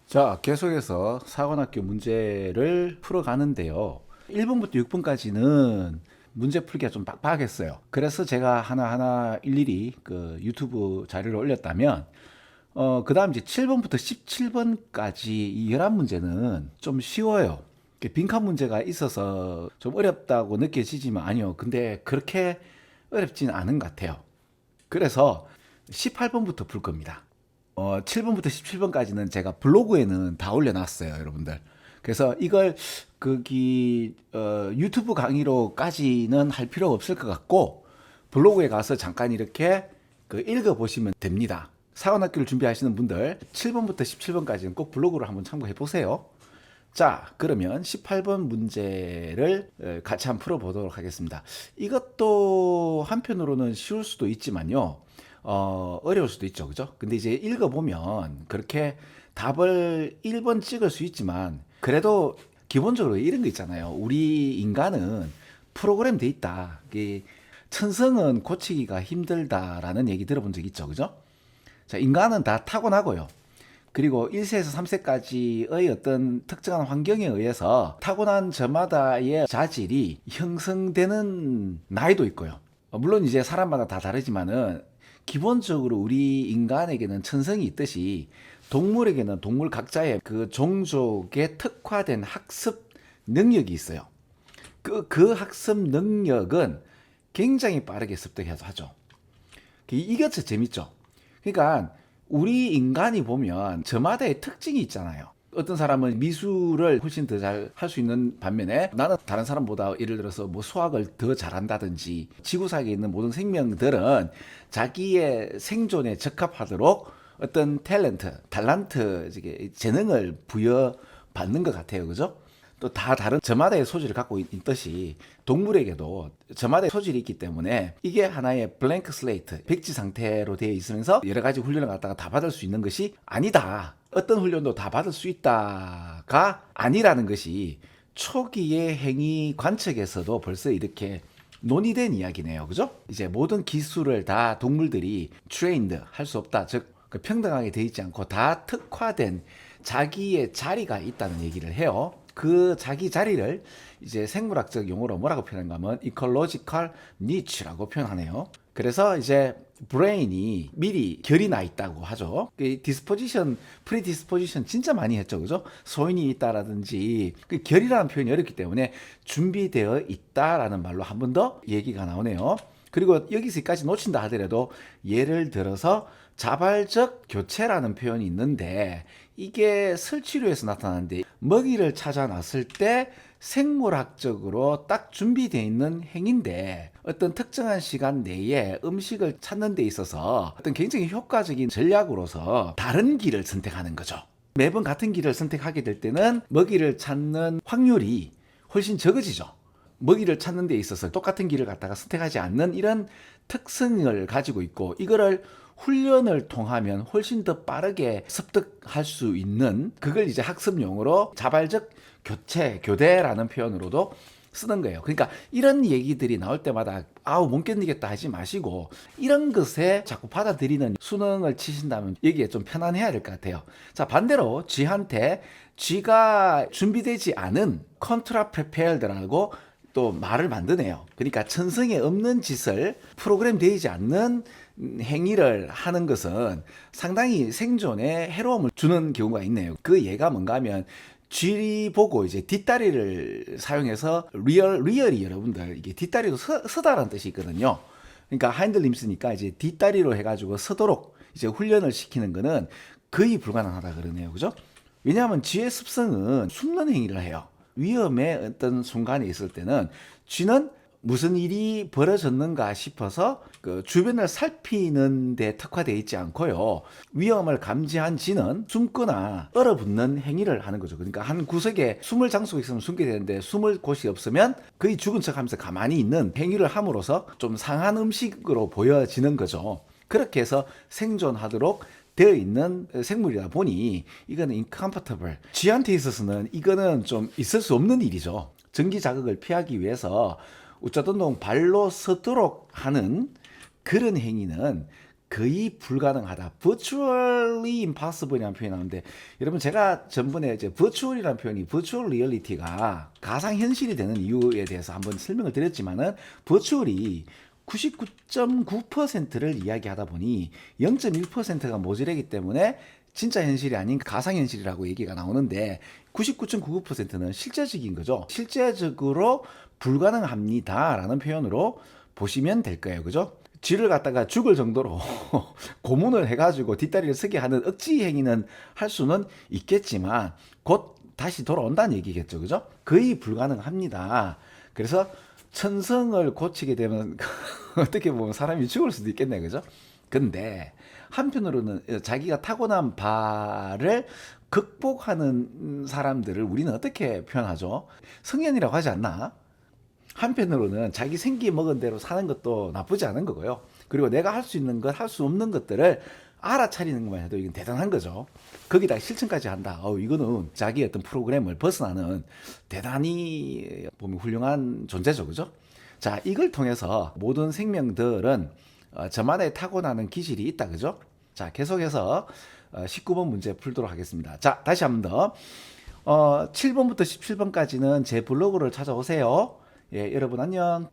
자, 계속해서 사관학교 문제를 풀어가는데요. 1번부터 6번까지는 문제 풀기가 좀 빡빡했어요. 그래서 제가 하나하나 일일이 그 유튜브 자료를 올렸다면, 그 다음 이제 7번부터 17번까지 이 11문제는 좀 쉬워요. 빈칸 문제가 있어서 좀 어렵다고 느껴지지만 아니요. 근데 그렇게 어렵진 않은 것 같아요. 그래서 18번부터 풀 겁니다. 7번부터 17번까지는 제가 블로그에는 다 올려놨어요, 여러분들. 그래서 이걸 유튜브 강의로까지는 할 필요가 없을 것 같고 블로그에 가서 잠깐 이렇게 읽어보시면 됩니다. 사관학교를 준비하시는 분들 7번부터 17번까지는 꼭 블로그를 한번 참고해 보세요. 자, 그러면 18번 문제를 같이 한번 풀어보도록 하겠습니다. 이것도 한편으로는 쉬울 수도 있지만요. 어려울 수도 있죠. 그죠? 근데 이제 읽어보면 그렇게 답을 1번 찍을 수 있지만 그래도 기본적으로 이런 거 있잖아요. 우리 인간은 프로그램 돼 있다. 천성은 고치기가 힘들다라는 얘기 들어본 적 있죠. 그죠? 자, 인간은 다 타고나고요. 그리고 1세에서 3세까지의 어떤 특정한 환경에 의해서 타고난 저마다의 자질이 형성되는 나이도 있고요. 물론 이제 사람마다 다 다르지만은 기본적으로 우리 인간에게는 천성이 있듯이 동물에게는 동물 각자의 그 종족에 특화된 학습 능력이 있어요. 그 학습 능력은 굉장히 빠르게 습득해서 하죠. 이게 더 재밌죠. 그러니까 우리 인간이 보면 저마다의 특징이 있잖아요. 어떤 사람은 미술을 훨씬 더 잘 할 수 있는 반면에 나는 다른 사람보다 예를 들어서 뭐 수학을 더 잘한다든지 지구상에 있는 모든 생명들은 자기의 생존에 적합하도록 어떤 달란트, 재능을 부여받는 것 같아요. 그죠? 또 다 다른 저마다의 소질을 갖고 있듯이 동물에게도 저마다의 소질이 있기 때문에 이게 하나의 블랭크 슬레이트, 백지 상태로 되어 있으면서 여러 가지 훈련을 갖다가 다 받을 수 있는 것이 아니다. 어떤 훈련도 다 받을 수 있다가 아니라는 것이 초기의 행위 관측에서도 벌써 이렇게 논의된 이야기네요. 그죠? 이제 모든 기술을 다 동물들이 트레인드 할 수 없다. 즉, 평등하게 돼 있지 않고 다 특화된 자기의 자리가 있다는 얘기를 해요. 그 자기 자리를 이제 생물학적 용어로 뭐라고 표현한가 하면 ecological niche라고 표현하네요. 그래서 이제 브레인이 미리 결이 나 있다고 하죠. 프리디스포지션 진짜 많이 했죠. 그죠? 소인이 있다라든지 결이라는 표현이 어렵기 때문에 준비되어 있다라는 말로 한 번 더 얘기가 나오네요. 그리고 여기서까지 놓친다 하더라도 예를 들어서 자발적 교체라는 표현이 있는데 이게 설치류에서 나타나는데 먹이를 찾아 놨을 때 생물학적으로 딱 준비되어 있는 행인데 어떤 특정한 시간 내에 음식을 찾는 데 있어서 어떤 굉장히 효과적인 전략으로서 다른 길을 선택하는 거죠. 매번 같은 길을 선택하게 될 때는 먹이를 찾는 확률이 훨씬 적어지죠. 먹이를 찾는 데 있어서 똑같은 길을 갖다가 선택하지 않는 이런 특성을 가지고 있고 이거를 훈련을 통하면 훨씬 더 빠르게 습득할 수 있는 그걸 이제 학습용으로 자발적 교대라는 표현으로도 쓰는 거예요. 그러니까 이런 얘기들이 나올 때마다 아우 못 견디겠다 하지 마시고 이런 것에 자꾸 받아들이는 수능을 치신다면 여기에 좀 편안해야 될 것 같아요. 자, 반대로 쥐한테 쥐가 준비되지 않은 컨트라 프레페어드라고 또 말을 만드네요. 그러니까 천성에 없는 짓을 프로그램 되지 않는 행위를 하는 것은 상당히 생존에 해로움을 주는 경우가 있네요. 그 예가 뭔가 하면 쥐 보고 이제 뒷다리를 사용해서 리얼이 여러분들 이게 뒷다리도 서다라는 뜻이 있거든요. 그러니까 하인들림스니까 이제 뒷다리로 해가지고 서도록 이제 훈련을 시키는 거는 거의 불가능하다 그러네요. 그죠? 왜냐하면 쥐의 습성은 숨는 행위를 해요. 위험의 어떤 순간에 있을 때는 쥐는 무슨 일이 벌어졌는가 싶어서 그 주변을 살피는 데 특화되어 있지 않고요. 위험을 감지한 쥐는 숨거나 얼어붙는 행위를 하는 거죠. 그러니까 한 구석에 숨을 장소가 있으면 숨게 되는데 숨을 곳이 없으면 거의 죽은 척 하면서 가만히 있는 행위를 함으로써 좀 상한 음식으로 보여지는 거죠. 그렇게 해서 생존하도록 되어 있는 생물이다 보니 이거는 인컴포터블. 쥐한테 있어서는 이거는 좀 있을 수 없는 일이죠. 전기 자극을 피하기 위해서 우짜동동 발로 서도록 하는 그런 행위는 거의 불가능하다. virtually impossible이라는 표현이 나오는데 여러분 제가 전번에 이제 virtual이라는 표현이 virtual reality가 가상 현실이 되는 이유에 대해서 한번 설명을 드렸지만은 virtual이 99.9%를 이야기하다 보니 0.1%가 모자라기 때문에 진짜 현실이 아닌 가상 현실이라고 얘기가 나오는데 99.99%는 실제적인 거죠. 실제적으로 불가능합니다라는 표현으로 보시면 될 거예요. 그죠? 쥐를 갖다가 죽을 정도로 고문을 해가지고 뒷다리를 서게 하는 억지 행위는 할 수는 있겠지만 곧 다시 돌아온다는 얘기겠죠. 그죠? 거의 불가능합니다. 그래서 천성을 고치게 되면 어떻게 보면 사람이 죽을 수도 있겠네. 그죠? 근데 한편으로는 자기가 타고난 바를 극복하는 사람들을 우리는 어떻게 표현하죠? 성현이라고 하지 않나? 한편으로는 자기 생기 먹은 대로 사는 것도 나쁘지 않은 거고요. 그리고 내가 할 수 있는 것, 할 수 없는 것들을 알아차리는 것만 해도 이건 대단한 거죠. 거기다 실천까지 한다. 이거는 자기 어떤 프로그램을 벗어나는 대단히 보면 훌륭한 존재죠. 그죠? 자, 이걸 통해서 모든 생명들은 저만의 타고나는 기질이 있다. 그죠? 자, 계속해서 19번 문제 풀도록 하겠습니다. 자, 다시 한 번 더. 7번부터 17번까지는 제 블로그를 찾아오세요. 예, 여러분 안녕.